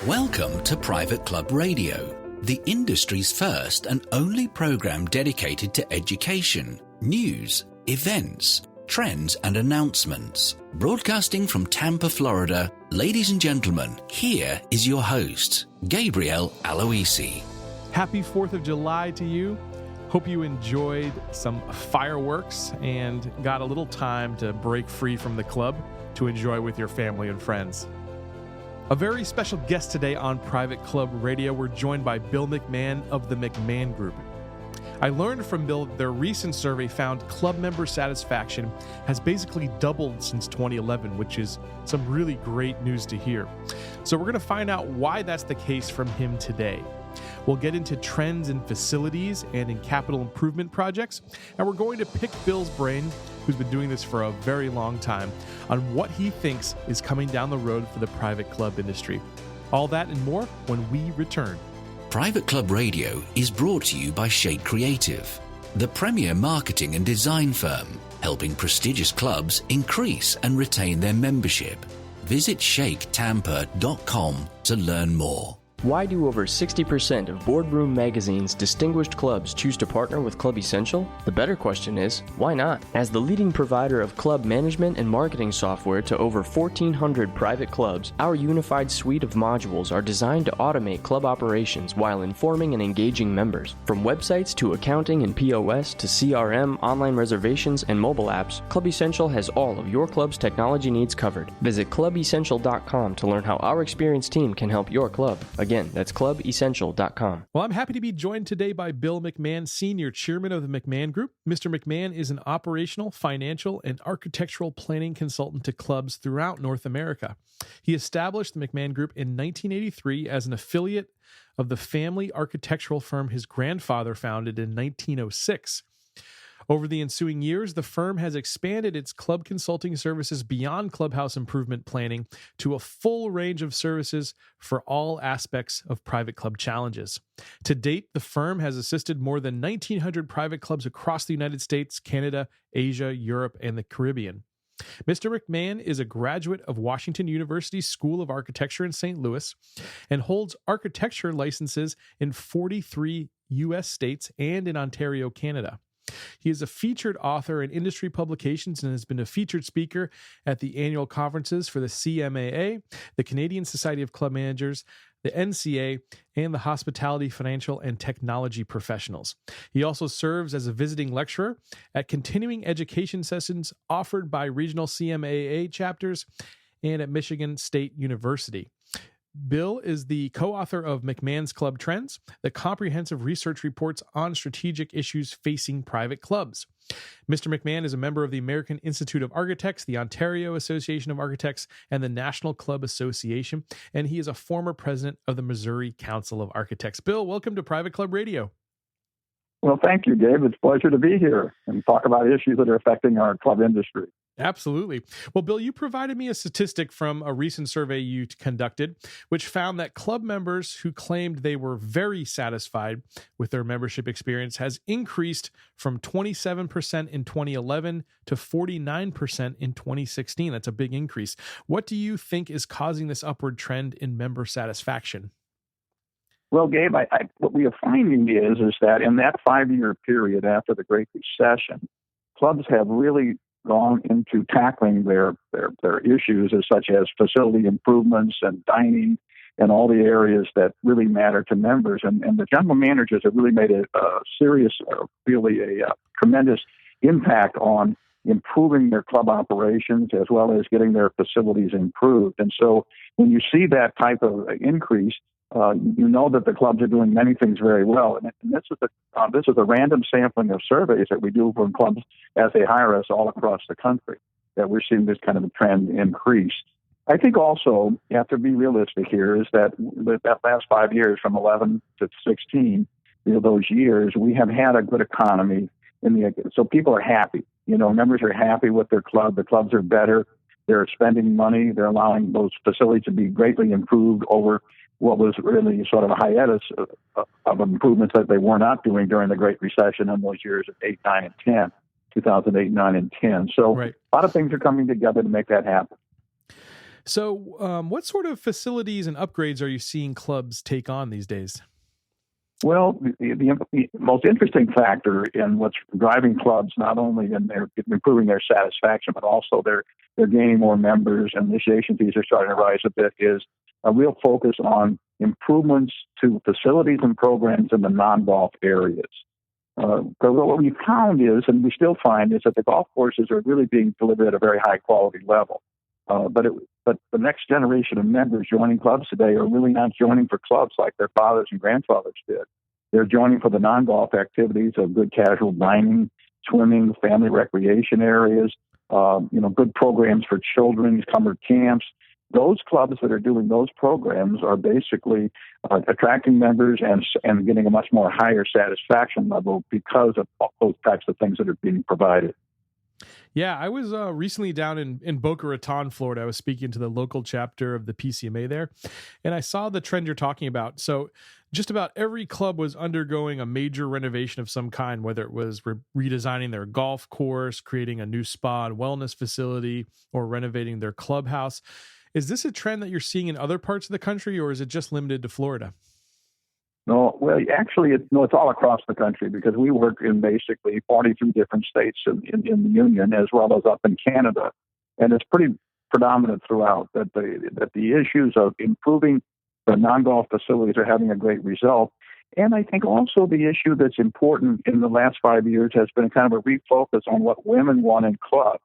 Welcome to Private Club Radio, the industry's first and only program dedicated to education, news, events, trends and announcements. Broadcasting from Tampa, Florida, ladies and gentlemen, here is your host, Gabriel Aloisi. Happy 4th of July to you. Hope you enjoyed some fireworks and got a little time to break free from the club to enjoy with your family and friends. A very special guest today on Private Club Radio. We're joined by Bill McMahon of the McMahon Group. I learned from Bill that their recent survey found club member satisfaction has basically doubled since 2011, which is some really great news to hear. So we're going to find out why that's the case from him today. We'll get into trends in facilities and in capital improvement projects, and we're going to pick Bill's brain, who's been doing this for a very long time, on what he thinks is coming down the road for the private club industry. All that and more when we return. Private Club Radio is brought to you by Shake Creative, the premier marketing and design firm, helping prestigious clubs increase and retain their membership. Visit shaketampa.com to learn more. Why do over 60% of Boardroom Magazine's distinguished clubs choose to partner with Club Essential? The better question is, why not? As the leading provider of club management and marketing software to over 1,400 private clubs, our unified suite of modules are designed to automate club operations while informing and engaging members. From websites to accounting and POS to CRM, online reservations, and mobile apps, Club Essential has all of your club's technology needs covered. Visit clubessential.com to learn how our experienced team can help your club. Again, that's clubessential.com. Well, I'm happy to be joined today by Bill McMahon, Senior Chairman of the McMahon Group. Mr. McMahon is an operational, financial, and architectural planning consultant to clubs throughout North America. He established the McMahon Group in 1983 as an affiliate of the family architectural firm his grandfather founded in 1906. Over the ensuing years, the firm has expanded its club consulting services beyond clubhouse improvement planning to a full range of services for all aspects of private club challenges. To date, the firm has assisted more than 1,900 private clubs across the United States, Canada, Asia, Europe, and the Caribbean. Mr. McMahon is a graduate of Washington University's School of Architecture in St. Louis and holds architecture licenses in 43 U.S. states and in Ontario, Canada. He is a featured author in industry publications and has been a featured speaker at the annual conferences for the CMAA, the Canadian Society of Club Managers, the NCA, and the Hospitality, Financial, and Technology Professionals. He also serves as a visiting lecturer at continuing education sessions offered by regional CMAA chapters and at Michigan State University. Bill is the co-author of McMahon's Club Trends, the comprehensive research reports on strategic issues facing private clubs. Mr. McMahon is a member of the American Institute of Architects, the Ontario Association of Architects, and the National Club Association, and he is a former president of the Missouri Council of Architects. Bill, welcome to Private Club Radio. Well, thank you, Dave. It's a pleasure to be here and talk about issues that are affecting our club industry. Absolutely. Well, Bill, you provided me a statistic from a recent survey you conducted, which found that club members who claimed they were very satisfied with their membership experience has increased from 27% in 2011 to 49% in 2016. That's a big increase. What do you think is causing this upward trend in member satisfaction? Well, Gabe, what we are finding is that in that 5-year period after the Great Recession, clubs have really gone into tackling their issues such as facility improvements and dining and all the areas that really matter to members. And the general managers have really made a serious, really a tremendous impact on improving their club operations as well as getting their facilities improved. And so when you see that type of increase, you know that the clubs are doing many things very well. And this is a random sampling of surveys that we do from clubs as they hire us all across the country, that we're seeing this kind of a trend increase. I think also you have to be realistic here is that last 5 years, from 11 to 16, those years, we have had a good economy. So people are happy. Members are happy with their club. The clubs are better. They're spending money. They're allowing those facilities to be greatly improved over what was really sort of a hiatus of improvements that they were not doing during the Great Recession in those years of 8, 9, and 10, 2008, 9, and 10. So right. A lot of things are coming together to make that happen. So, what sort of facilities and upgrades are you seeing clubs take on these days? Well, the most interesting factor in what's driving clubs, not only in their improving their satisfaction, but also they're gaining more members and initiation fees are starting to rise a bit, is a real focus on improvements to facilities and programs in the non-golf areas. Because what we found is, and we still find, is that the golf courses are really being delivered at a very high quality level. But the next generation of members joining clubs today are really not joining for clubs like their fathers and grandfathers did. They're joining for the non-golf activities of good casual dining, swimming, family recreation areas, good programs for children, summer camps. Those clubs that are doing those programs are basically attracting members and getting a much more higher satisfaction level because of those types of things that are being provided. Yeah, I was recently down in Boca Raton, Florida. I was speaking to the local chapter of the PCMA there, and I saw the trend you're talking about. So just about every club was undergoing a major renovation of some kind, whether it was redesigning their golf course, creating a new spa and wellness facility, or renovating their clubhouse. Is this a trend that you're seeing in other parts of the country, or is it just limited to Florida? No, well, actually, it's all across the country because we work in basically 42 different states in the Union, as well as up in Canada, and it's pretty predominant throughout that the issues of improving the non-golf facilities are having a great result. And I think also the issue that's important in the last 5 years has been kind of a refocus on what women want in clubs.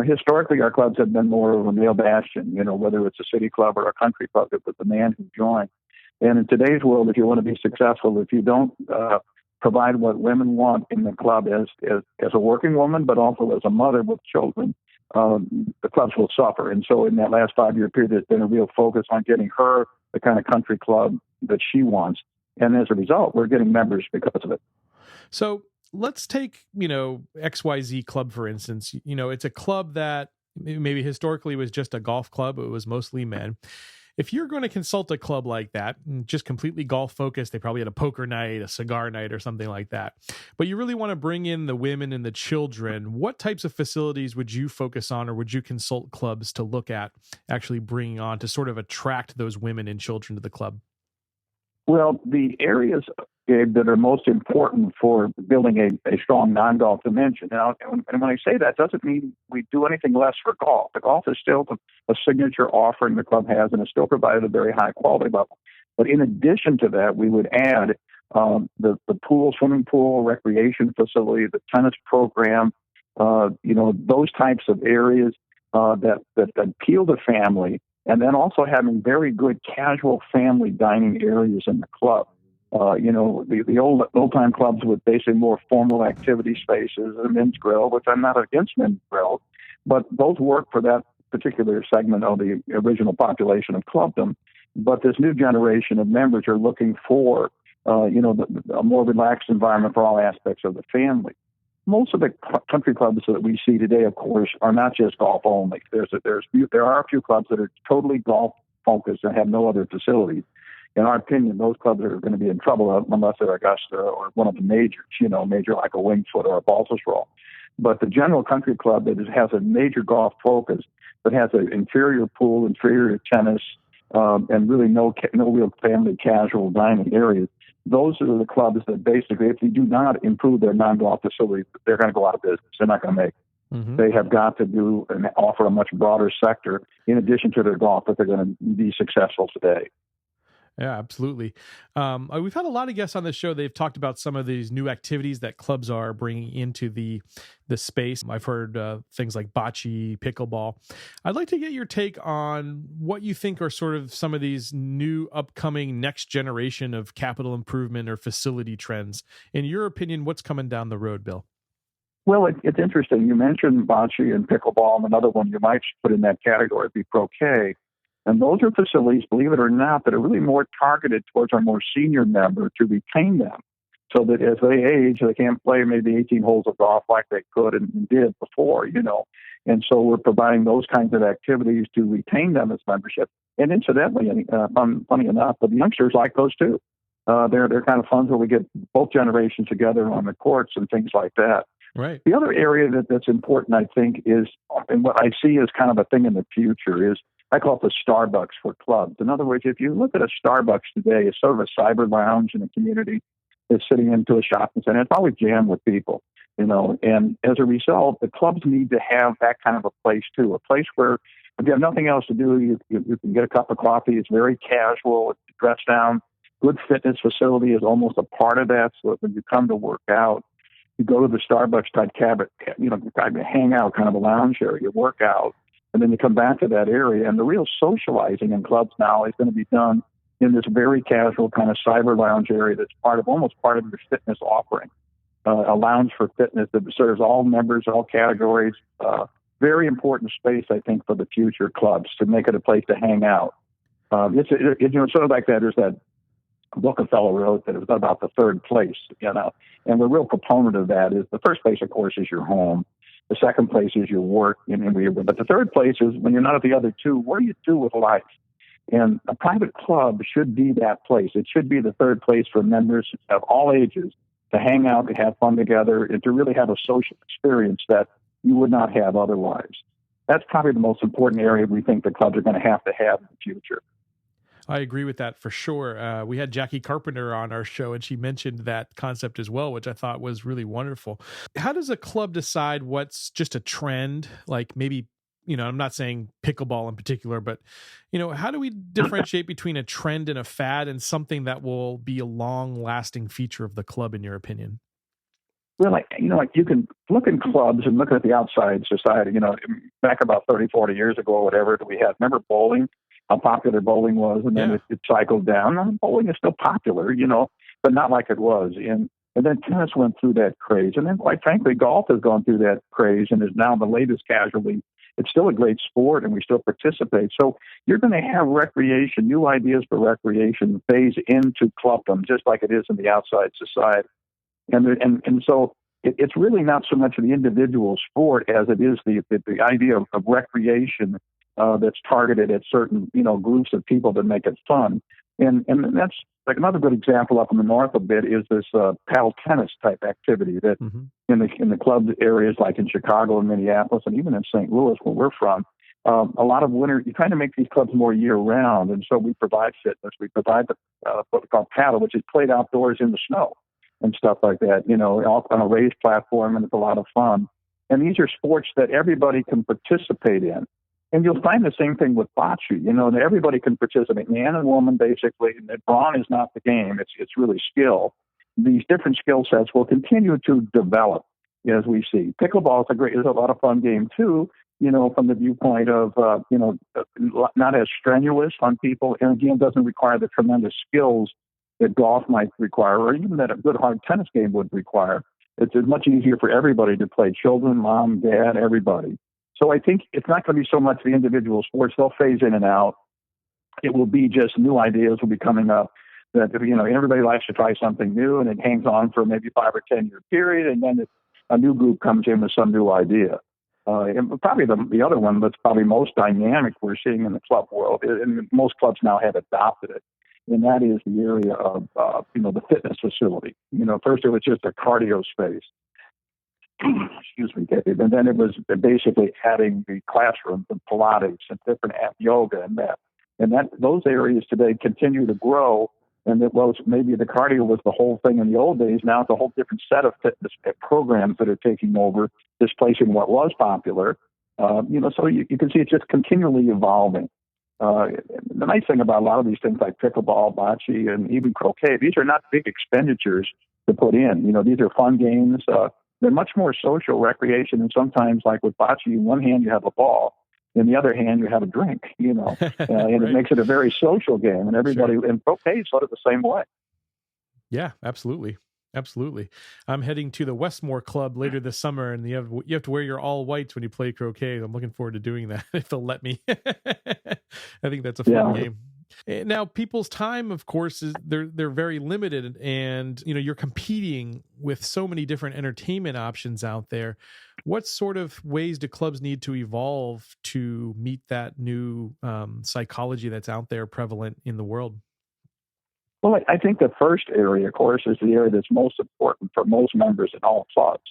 Historically, our clubs have been more of a male bastion, whether it's a city club or a country club, it was the man who joined. And in today's world, if you want to be successful, if you don't provide what women want in the club as a working woman, but also as a mother with children, the clubs will suffer. And so in that last 5-year period, there's been a real focus on getting her the kind of country club that she wants. And as a result, we're getting members because of it. So let's take, XYZ club, for instance. It's a club that maybe historically was just a golf club. It was mostly men. If you're going to consult a club like that, just completely golf focused, they probably had a poker night, a cigar night, or something like that. But you really want to bring in the women and the children. What types of facilities would you focus on, or would you consult clubs to look at actually bringing on to sort of attract those women and children to the club? Well, the areas, Gabe, that are most important for building a strong non-golf dimension. Now, and when I say that, doesn't mean we do anything less for golf. The golf is still a signature offering the club has, and it's still provided at a very high quality level. But in addition to that, we would add the pool, swimming pool, recreation facility, the tennis program, those types of areas that appeal to family. And then also having very good casual family dining areas in the club. The old-time clubs with basically more formal activity spaces, a men's grill, which I'm not against men's grill, but those work for that particular segment of the original population of clubdom. But this new generation of members are looking for, a more relaxed environment for all aspects of the family. Most of the country clubs that we see today, of course, are not just golf only. There are a few clubs that are totally golf focused and have no other facilities. In our opinion, those clubs are going to be in trouble unless they're Augusta or one of the majors, major like a Winged Foot or a Baltusrol. But the general country club that has a major golf focus, but has an inferior pool, inferior tennis, and really no real family casual dining areas, those are the clubs that basically, if you do not improve their non-golf facilities, they're going to go out of business. They're not going to make it. Mm-hmm. They have got to do and offer a much broader sector in addition to their golf if they're going to be successful today. Yeah, absolutely. We've had a lot of guests on this show. They've talked about some of these new activities that clubs are bringing into the space. I've heard things like bocce, pickleball. I'd like to get your take on what you think are sort of some of these new upcoming next generation of capital improvement or facility trends. In your opinion, what's coming down the road, Bill? Well, it's interesting. You mentioned bocce and pickleball, and another one you might put in that category would be croquet. And those are facilities, believe it or not, that are really more targeted towards our more senior member to retain them so that as they age, they can't play maybe 18 holes of golf like they could and did before, And so we're providing those kinds of activities to retain them as membership. And incidentally, funny enough, the youngsters like those too. They're kind of fun where we get both generations together on the courts and things like that. Right. The other area that's important, I think, is, and what I see as kind of a thing in the future is I call it the Starbucks for clubs. In other words, if you look at a Starbucks today, it's sort of a cyber lounge in a community that's sitting into a shopping center. It's always jammed with people, and as a result, the clubs need to have that kind of a place too, a place where if you have nothing else to do, you can get a cup of coffee. It's very casual. It's dressed down. Good fitness facility is almost a part of that. So when you come to work out, you go to the Starbucks type cabin, kind of hang out, kind of a lounge area, work out, and then you come back to that area. And the real socializing in clubs now is going to be done in this very casual kind of cyber lounge area that's almost part of your fitness offering. A lounge for fitness that serves all members, all categories. Very important space, I think, for the future clubs to make it a place to hang out. It's sort of like that. There's that book a fellow wrote that it was about the third place, and the real proponent of that is the first place, of course, is your home. The second place is your work, but the third place is when you're not at the other two, what do you do with life? And a private club should be that place. It should be the third place for members of all ages to hang out, to have fun together, and to really have a social experience that you would not have otherwise. That's probably the most important area we think the clubs are going to have in the future. I agree with that for sure. We had Jackie Carpenter on our show, and she mentioned that concept as well, which I thought was really wonderful. How does a club decide what's just a trend? Like maybe, I'm not saying pickleball in particular, but, how do we differentiate between a trend and a fad and something that will be a long-lasting feature of the club, in your opinion? Well, you can look in clubs and look at the outside society. Back about 30, 40 years ago or whatever, we had, remember bowling, how popular bowling was, and then it cycled down. And bowling is still popular, but not like it was. And then tennis went through that craze. And then, quite frankly, golf has gone through that craze and is now the latest casualty. It's still a great sport, and we still participate. So you're going to have recreation, new ideas for recreation phase into clubdom, just like it is in the outside society. And so it's really not so much the individual sport as it is the idea of recreation that's targeted at certain groups of people that make it fun. And that's like another good example up in the north a bit is this paddle tennis type activity that in the club areas like in Chicago and Minneapolis and even in St. Louis where we're from, a lot of winter, you're trying to make these clubs more year round. And so we provide fitness. We provide what we call paddle, which is played outdoors in the snow and stuff like that, all on a raised platform, and it's a lot of fun. And these are sports that everybody can participate in. And you'll find the same thing with bocce, that everybody can participate, man and woman, basically. And that brawn is not the game. It's really skill. These different skill sets will continue to develop as we see. Pickleball is a lot of fun game too, from the viewpoint of, not as strenuous on people. And again, doesn't require the tremendous skills that golf might require, or even that a good hard tennis game would require. It's much easier for everybody to play, children, mom, dad, everybody. So I think it's not going to be so much the individual sports. They'll phase in and out. It will be just new ideas will be coming up that, everybody likes to try something new, and it hangs on for maybe 5 or 10 year period. And then a new group comes in with some new idea. And probably the other one that's probably most dynamic we're seeing in the club world, and most clubs now have adopted it, and that is the area of, the fitness facility. First it was just a cardio space. Excuse me, Dave. And then it was basically adding the classrooms and Pilates and different yoga and that. And those areas today continue to grow. And it was maybe the cardio was the whole thing in the old days. Now it's a whole different set of fitness programs that are taking over, displacing what was popular. So you can see it's just continually evolving. The nice thing about a lot of these things like pickleball, bocce, and even croquet, these are not big expenditures to put in. These are fun games. They're much more social recreation. And sometimes, like with bocce, in one hand you have a ball, in the other hand you have a drink, and right. It makes it a very social game. And everybody, and croquet is sort of the same way. Yeah, absolutely. Absolutely. I'm heading to the Westmore Club later this summer, and you have to wear your all whites when you play croquet. I'm looking forward to doing that if they'll let me. I think that's a fun game. Now, people's time, of course, is they're very limited, and you're competing with so many different entertainment options out there. What sort of ways do clubs need to evolve to meet that new psychology that's out there prevalent in the world? Well, I think the first area, of course, is the area that's most important for most members in all clubs,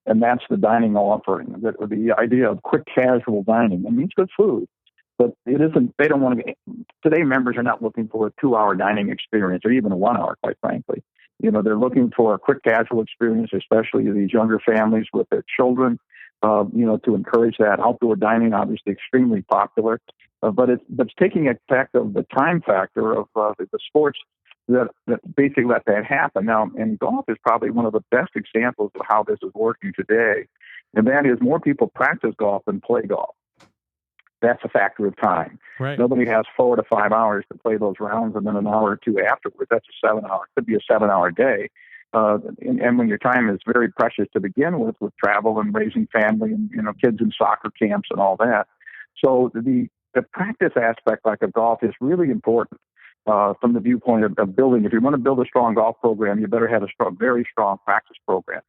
and that's the dining offering. The idea of quick, casual dining. It means good food, But it isn't. They don't want to. Today, members are not looking for a 2-hour dining experience or even a 1 hour, quite frankly. They're looking for a quick, casual experience, especially these younger families with their children. To encourage that. Outdoor dining, obviously, extremely popular, but it's taking effect of the time factor of the sports that basically let that happen. Now, and golf is probably one of the best examples of how this is working today, and that is more people practice golf than play golf. That's a factor of time. Right. Nobody has 4 to 5 hours to play those rounds, and then an hour or two afterwards. That's a 7-hour. Could be a 7-hour day. And when your time is very precious to begin with travel and raising family and kids in soccer camps and all that. So the practice aspect, like of golf, is really important from the viewpoint of building. If you want to build a strong golf program, you better have a very strong practice program.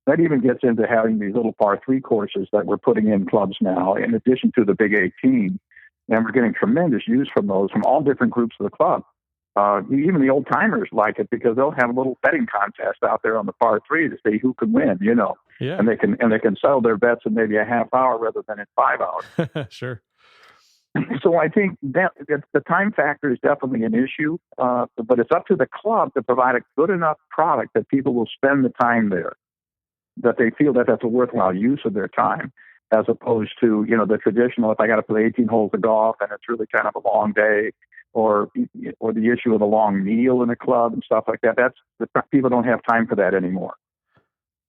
That even gets into having these little par 3 courses that we're putting in clubs now, in addition to the Big 18. And we're getting tremendous use from those from all different groups of the club. Even the old timers like it because they'll have a little betting contest out there on the par 3 to see who can win, Yeah. and they can settle their bets in maybe a half hour rather than in 5 hours. Sure. So I think that the time factor is definitely an issue, but it's up to the club to provide a good enough product that people will spend the time there, that they feel that that's a worthwhile use of their time, as opposed to, the traditional, if I got to play 18 holes of golf and it's really kind of a long day, or the issue of a long meal in a club and stuff like that. People don't have time for that anymore.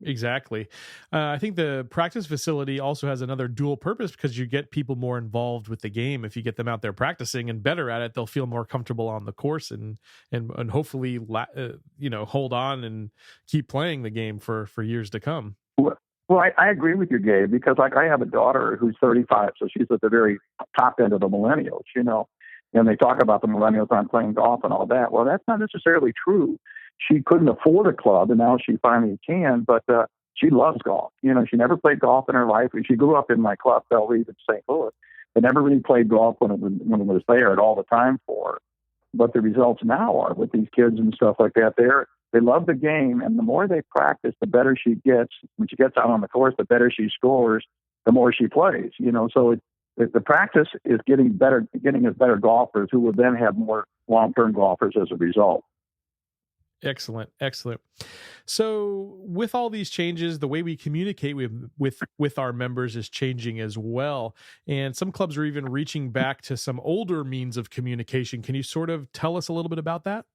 Exactly. I think the practice facility also has another dual purpose because you get people more involved with the game. If you get them out there practicing and better at it, they'll feel more comfortable on the course and hopefully, hold on and keep playing the game for years to come. Well, I agree with you, Gabe, because I have a daughter who's 35, so she's at the very top end of the millennials, and they talk about the millennials aren't playing golf and all that. Well, that's not necessarily true. She couldn't afford a club, and now she finally can, but she loves golf. She never played golf in her life. She grew up in my club, Belle Reve in St. Louis, but never really played golf when it was there at all the time for her. But the results now are with these kids and stuff like that. They love the game, and the more they practice, the better she gets. When she gets out on the course, the better she scores, the more she plays. So the practice is getting us better golfers who will then have more long-term golfers as a result. Excellent. So with all these changes, the way we communicate with our members is changing as well. And some clubs are even reaching back to some older means of communication. Can you sort of tell us a little bit about that?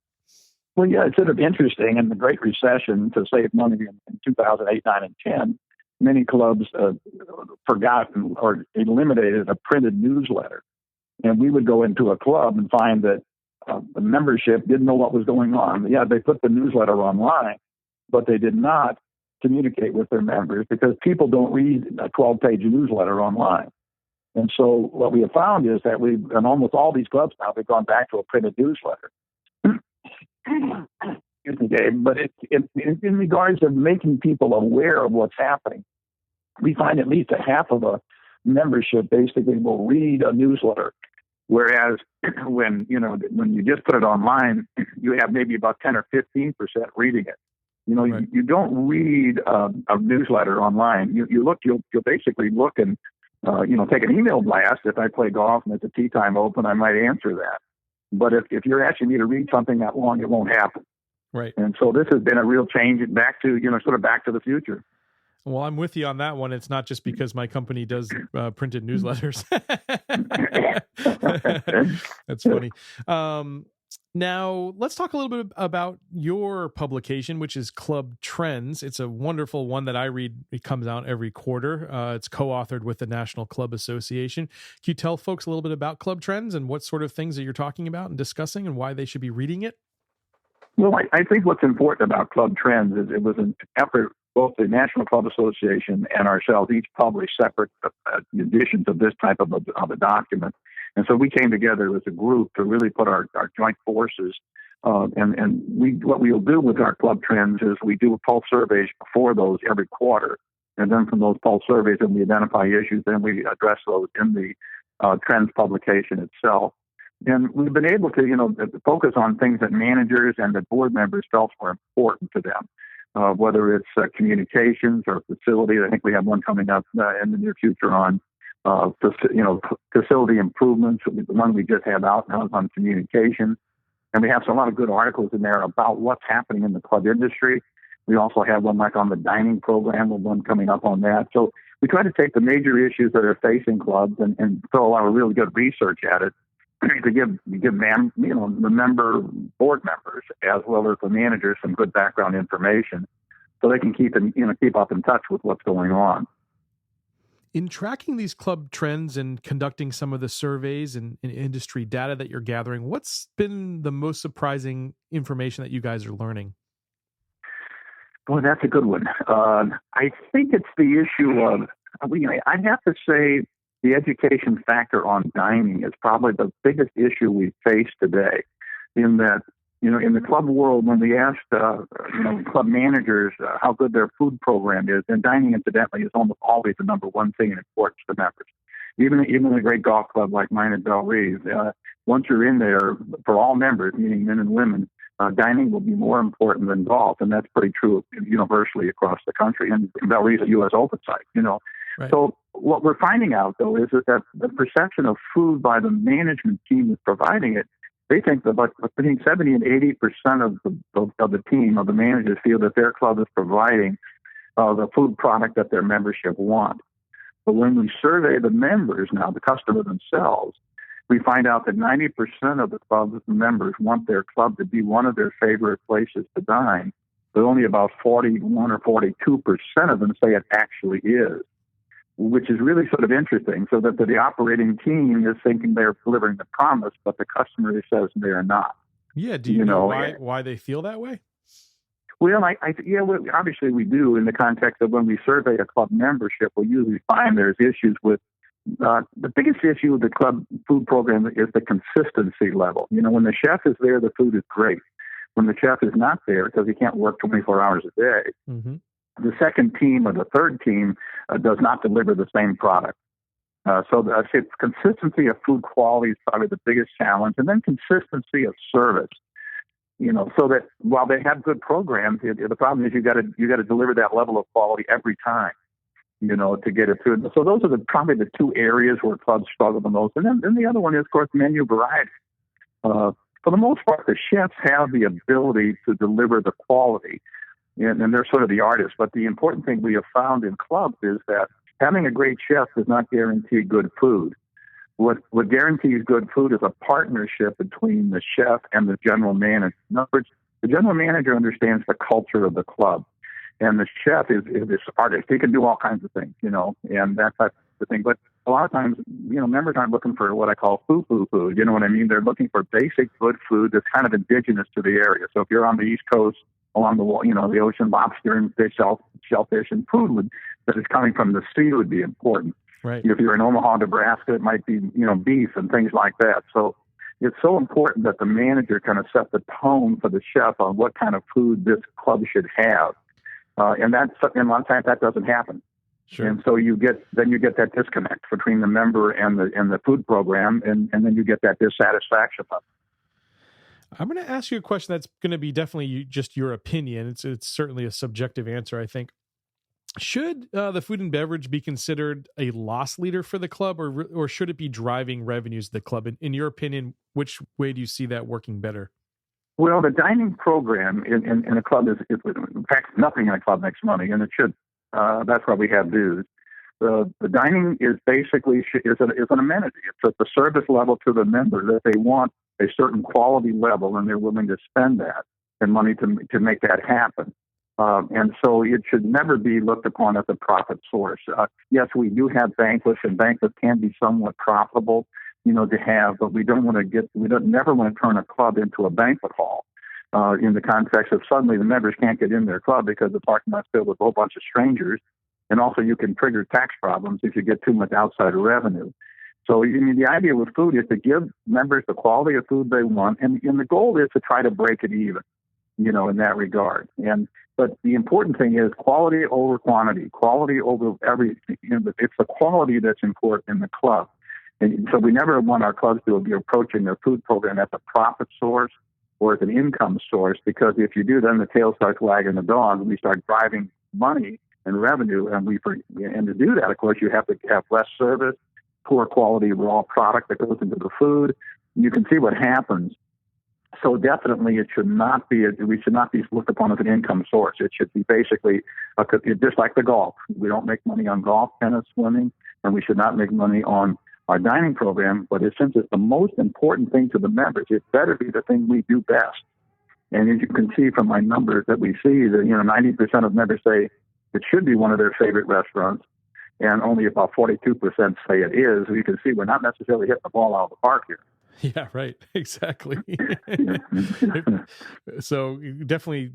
Well, yeah, it's sort of interesting. In the Great Recession, to save money in 2008, 9, and 10, many clubs forgot or eliminated a printed newsletter. And we would go into a club and find that the membership didn't know what was going on. Yeah, they put the newsletter online, but they did not communicate with their members because people don't read a 12-page newsletter online. And so what we have found is that in almost all these clubs now, they've gone back to a printed newsletter. Excuse me, Dave, but in regards of making people aware of what's happening, we find at least a half of a membership basically will read a newsletter. Whereas when you just put it online, you have maybe about 10 or 15% reading it. Right. You don't read a newsletter online. You'll basically look and take an email blast. If I play golf and it's a tee time open, I might answer that. But if you're asking me to read something that long, it won't happen. Right. And so this has been a real change back to sort of back to the future. Well, I'm with you on that one. It's not just because my company does printed newsletters. That's funny. Now, let's talk a little bit about your publication, which is Club Trends. It's a wonderful one that I read. It comes out every quarter. It's co-authored with the National Club Association. Can you tell folks a little bit about Club Trends and what sort of things that you're talking about and discussing and why they should be reading it? Well, I think what's important about Club Trends is it was an effort. Both the National Club Association and ourselves each published separate editions of this type of a document. And so we came together as a group to really put our joint forces. What we'll do with our Club Trends is we do pulse surveys before those every quarter. And then from those pulse surveys, and we identify issues, then we address those in the Trends publication itself. And we've been able to, focus on things that managers and the board members felt were important to them. Whether it's communications or facilities. I think we have one coming up in the near future on facility improvements. The one we just had out now is on communication. And we have a lot of good articles in there about what's happening in the club industry. We also have one like on the dining program, one coming up on that. So we try to take the major issues that are facing clubs and throw a lot of really good research at it to give them, the board members as well as the managers some good background information so they can keep up in touch with what's going on. In tracking these club trends and conducting some of the surveys and industry data that you're gathering, what's been the most surprising information that you guys are learning? Boy, that's a good one. I think it's the issue of, I'd have to say the education factor on dining is probably the biggest issue we face today. In that, in the club world, when we asked, club managers how good their food program is, and dining, incidentally, is almost always the number one thing in importance to members. Even a great golf club like mine at Belle Reeve, once you're in there, for all members, meaning men and women, dining will be more important than golf, and that's pretty true universally across the country. And Belle Reeve is a U.S. Open site, Right. So what we're finding out, though, is that the perception of food by the management team that's providing it, they think that about between 70 and 80% of the team, of the managers, feel that their club is providing the food product that their membership want. But when we survey the members now, the customer themselves, we find out that 90% of the club's members want their club to be one of their favorite places to dine, but only about 41 or 42% of them say it actually is, which is really sort of interesting, so that the operating team is thinking they're delivering the promise, but the customer says they're not. Yeah, do you know why they feel that way? Well, obviously we do in the context of when we survey a club membership, we usually find there's issues with the biggest issue with the club food program is the consistency level. When the chef is there, the food is great. When the chef is not there, because he can't work 24 hours a day, the second team or the third team does not deliver the same product. So I say consistency of food quality is probably the biggest challenge, and then consistency of service. So that while they have good programs, the problem is you got to deliver that level of quality every time, to get it through. So those are probably the two areas where clubs struggle the most. And then the other one is, of course, menu variety. For the most part, the chefs have the ability to deliver the quality, and they're sort of the artists. But the important thing we have found in clubs is that having a great chef does not guarantee good food. What guarantees good food is a partnership between the chef and the general manager. In other words, the general manager understands the culture of the club, and the chef is this artist. He can do all kinds of things, and that's the thing. But a lot of times, members aren't looking for what I call foo-foo food. You know what I mean? They're looking for basic good food that's kind of indigenous to the area. So if you're on the East Coast, along the ocean, lobster and fish, shellfish, and food that is coming from the sea would be important. Right. If you're in Omaha, Nebraska, it might be, beef and things like that. So it's so important that the manager kind of set the tone for the chef on what kind of food this club should have. And a lot of times that doesn't happen. Sure. And so you get that disconnect between the member and the food program, and then you get that dissatisfaction. I'm going to ask you a question that's going to be definitely just your opinion. It's certainly a subjective answer, I think. Should the food and beverage be considered a loss leader for the club, or should it be driving revenues of the club? In your opinion, which way do you see that working better? Well, the dining program in a club is in fact, nothing in a club makes money, and it should. That's why we have dues. The dining is basically is an amenity. It's the service level to the member that they want a certain quality level, and they're willing to spend that and money to make that happen. And so it should never be looked upon as a profit source. Yes, we do have banquets, and banquets can be somewhat profitable, to have, but we don't never want to turn a club into a banquet hall. In the context of suddenly the members can't get in their club because the parking lot's filled with a whole bunch of strangers, and also you can trigger tax problems if you get too much outside revenue. So the idea with food is to give members the quality of food they want, and the goal is to try to break it even, in that regard. But the important thing is quality over quantity, quality over everything. It's the quality that's important in the club. And so we never want our clubs to be approaching their food program as a profit source or as an income source, because if you do, then the tail starts wagging the dog, and we start driving money and revenue. And to do that, of course, you have to have less service, poor quality raw product that goes into the food. You can see what happens. So definitely we should not be looked upon as an income source. It should be basically just like the golf. We don't make money on golf, tennis, swimming, and we should not make money on our dining program. But since it's the most important thing to the members, it better be the thing we do best. And as you can see from my numbers that we see, that 90% of members say it should be one of their favorite restaurants, and only about 42% say it is. So you can see we're not necessarily hitting the ball out of the park here. Yeah, right. Exactly. So definitely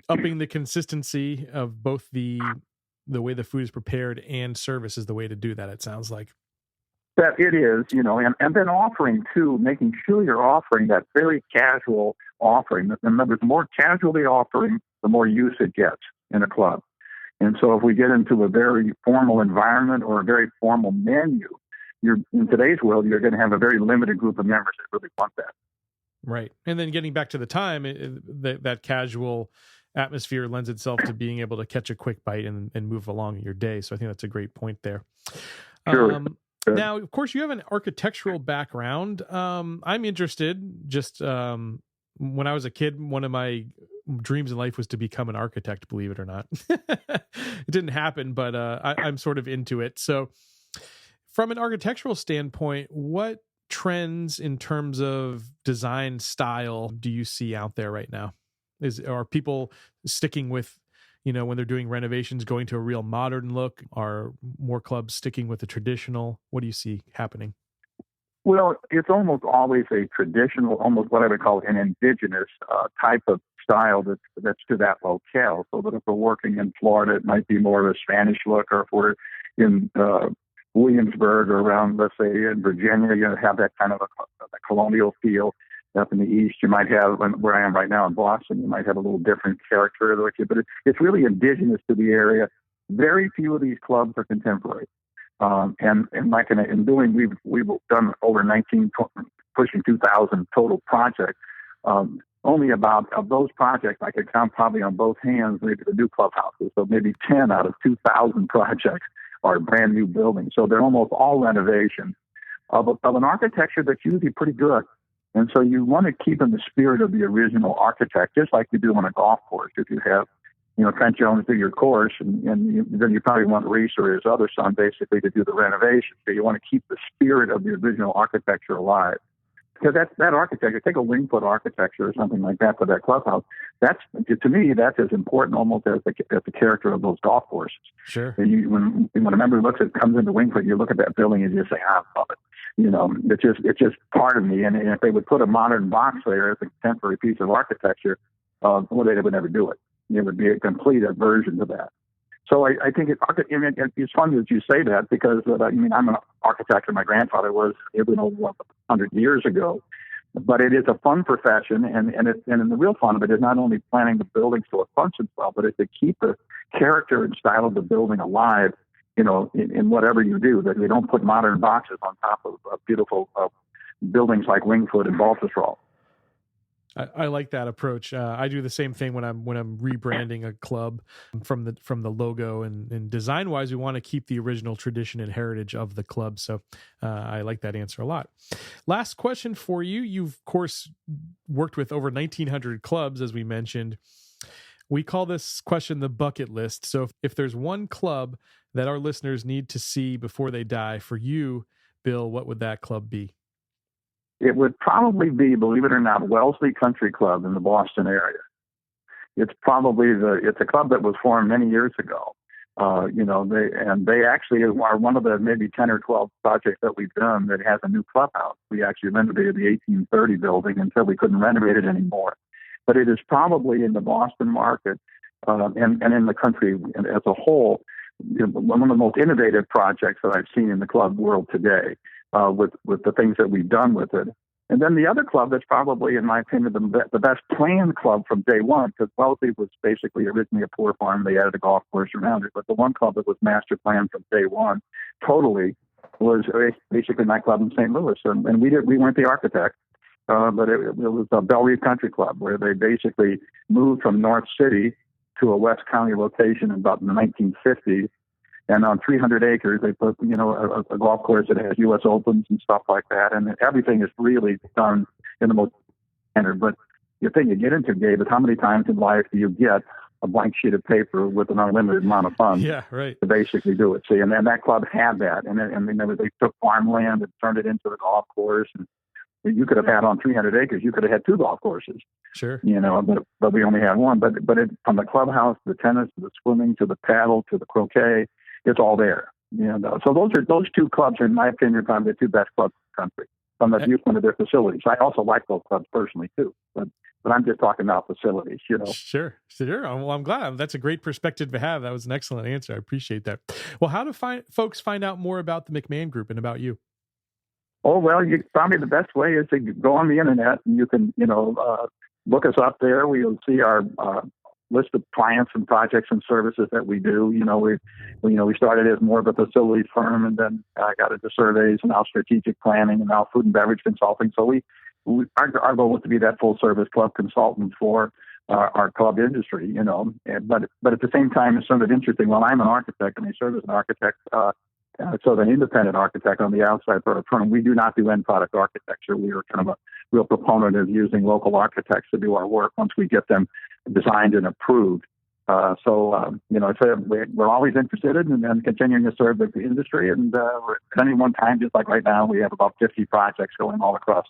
upping the consistency of both the way the food is prepared and service is the way to do that, it sounds like. That it is, and then offering too, making sure you're offering that very casual offering. Remember, the more casually offering, the more use it gets in a club. And so if we get into a very formal environment or a very formal menu, in today's world, you're going to have a very limited group of members that really want that. Right. And then getting back to the time, that casual atmosphere lends itself to being able to catch a quick bite and move along in your day. So I think that's a great point there. Sure. Now, of course, you have an architectural background. I'm interested, just when I was a kid, one of my dreams in life was to become an architect, believe it or not. It didn't happen, but I'm sort of into it. So from an architectural standpoint, what trends in terms of design style do you see out there right now? Are people sticking with, when they're doing renovations, going to a real modern look? Are more clubs sticking with the traditional? What do you see happening? Well, it's almost always a traditional, almost what I would call an indigenous type of style that's to that locale. So that if we're working in Florida, it might be more of a Spanish look, or if we're in Williamsburg or around, let's say, in Virginia, you have that kind of a colonial feel. Up in the East, you might have, where I am right now in Boston, you might have a little different character, but it's really indigenous to the area. Very few of these clubs are contemporary. We've done over 19, pushing 2,000 total projects. Only about, of those projects, I could count probably on both hands, maybe the new clubhouses. So maybe 10 out of 2,000 projects are brand new buildings. So they're almost all renovations of an architecture that's usually pretty good. And so you want to keep in the spirit of the original architect, just like you do on a golf course. If you have, Trent Jones do your course, then you probably want Reese or his other son basically to do the renovation. So you want to keep the spirit of the original architecture alive. Because that architecture, take a Wingfoot architecture or something like that for that clubhouse. To me, that's as important almost as the character of those golf courses. Sure. And when a member comes into Wingfoot, you look at that building and you just say, I love it. It's just part of me. And if they would put a modern box there as a contemporary piece of architecture, they would never do it. It would be a complete aversion to that. So I think it's fun that you say that, because I'm an architect, and my grandfather was, 100 years ago. But it is a fun profession, and the real fun of it is not only planning the building so it functions well, but it's to keep the character and style of the building alive. In whatever you do, that we don't put modern boxes on top of beautiful buildings like Wingfoot and Baltusrol. I like that approach. I do the same thing when I'm rebranding a club from the logo, and design wise, we want to keep the original tradition and heritage of the club. So I like that answer a lot. Last question for you. You've of course worked with over 1,900 clubs, as we mentioned. We call this question the bucket list. So if there's one club that our listeners need to see before they die, for you, Bill, what would that club be? It would probably be, believe it or not, Wellesley Country Club in the Boston area. It's a club that was formed many years ago. They actually are one of the maybe 10 or 12 projects that we've done that has a new clubhouse. We actually renovated the 1830 building until we couldn't renovate it anymore. But it is probably in the Boston market and in the country as a whole, one of the most innovative projects that I've seen in the club world today, with the things that we've done with it. And then the other club that's probably, in my opinion, the best planned club from day one, because Wellesley was basically originally a poor farm. They added a golf course around it. But the one club that was master planned from day one totally was basically my club in St. Louis. And we weren't the architect. But it was a Belle Reve Country Club, where they basically moved from North City to a West County location in about the 1950s. And on 300 acres, they put, a golf course that has U.S. Opens and stuff like that. And everything is really done in the most standard. But the thing you get into, Gabe, is how many times in life do you get a blank sheet of paper with an unlimited amount of funds right. to basically do it? See, and then that club had that. And they took farmland and turned it into the golf course. And you could have had on 300 acres, you could have had 2 golf courses. Sure. But we only had one. But from the clubhouse to the tennis to the swimming to the paddle to the croquet, it's all there. So those 2 clubs are, in my opinion, probably the 2 best clubs in the country from the viewpoint of their facilities. I also like those clubs personally too, but I'm just talking about facilities. Sure. Well, I'm glad. That's a great perspective to have. That was an excellent answer. I appreciate that. Well, how do folks find out more about the McMahon Group and about you? Oh, well, probably the best way is to go on the internet, and you can look us up there. We'll see our list of clients and projects and services that we do. We started as more of a facilities firm, and then got into surveys, and now strategic planning, and now food and beverage consulting. So our goal is to be that full service club consultant for our club industry. But at the same time, it's sort of interesting. Well, I'm an architect, and I serve as an architect. So an independent architect on the outside for a firm. We do not do end product architecture. We are kind of a real proponent of using local architects to do our work once we get them designed and approved. We're always interested in continuing to serve the industry. And at any one time, just like right now, we have about 50 projects going all across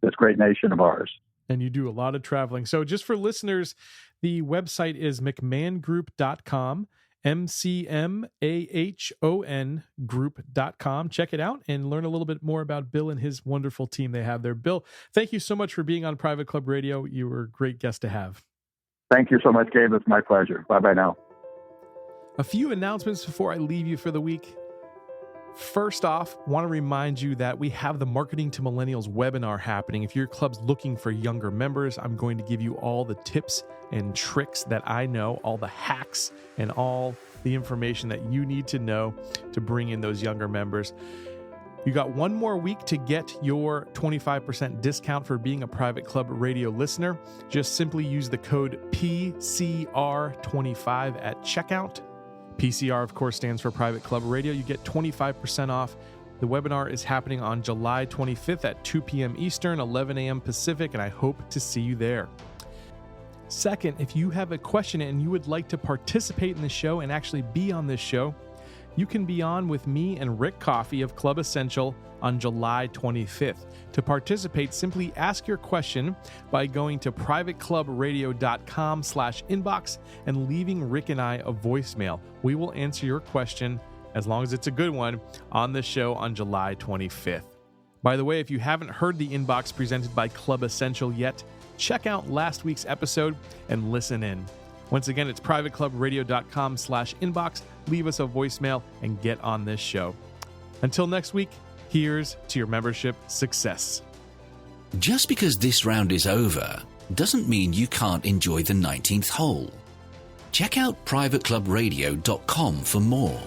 this great nation of ours. And you do a lot of traveling. So just for listeners, the website is McMahongroup.com. MCMAHON group.com. Check it out and learn a little bit more about Bill and his wonderful team they have there. Bill, thank you so much for being on Private Club Radio. You were a great guest to have. Thank you so much, Gabe. It's my pleasure. Bye-bye now. A few announcements before I leave you for the week. First off, want to remind you that we have the Marketing to Millennials webinar happening. If your club's looking for younger members, I'm going to give you all the tips and tricks that I know, all the hacks and all the information that you need to know to bring in those younger members. You got one more week to get your 25% discount for being a Private Club Radio listener. Just simply use the code PCR25 at checkout. PCR, of course, stands for Private Club Radio. You get 25% off. The webinar is happening on July 25th at 2 p.m. Eastern, 11 a.m. Pacific, and I hope to see you there. Second, if you have a question and you would like to participate in the show and actually be on this show, you can be on with me and Rick Coffey of Club Essential on July 25th. To participate, simply ask your question by going to privateclubradio.com/inbox and leaving Rick and I a voicemail. We will answer your question, as long as it's a good one, on the show on July 25th. By the way, if you haven't heard the inbox presented by Club Essential yet, check out last week's episode and listen in. Once again, it's privateclubradio.com/inbox. Leave us a voicemail and get on this show. Until next week, here's to your membership success. Just because this round is over doesn't mean you can't enjoy the 19th hole. Check out privateclubradio.com for more.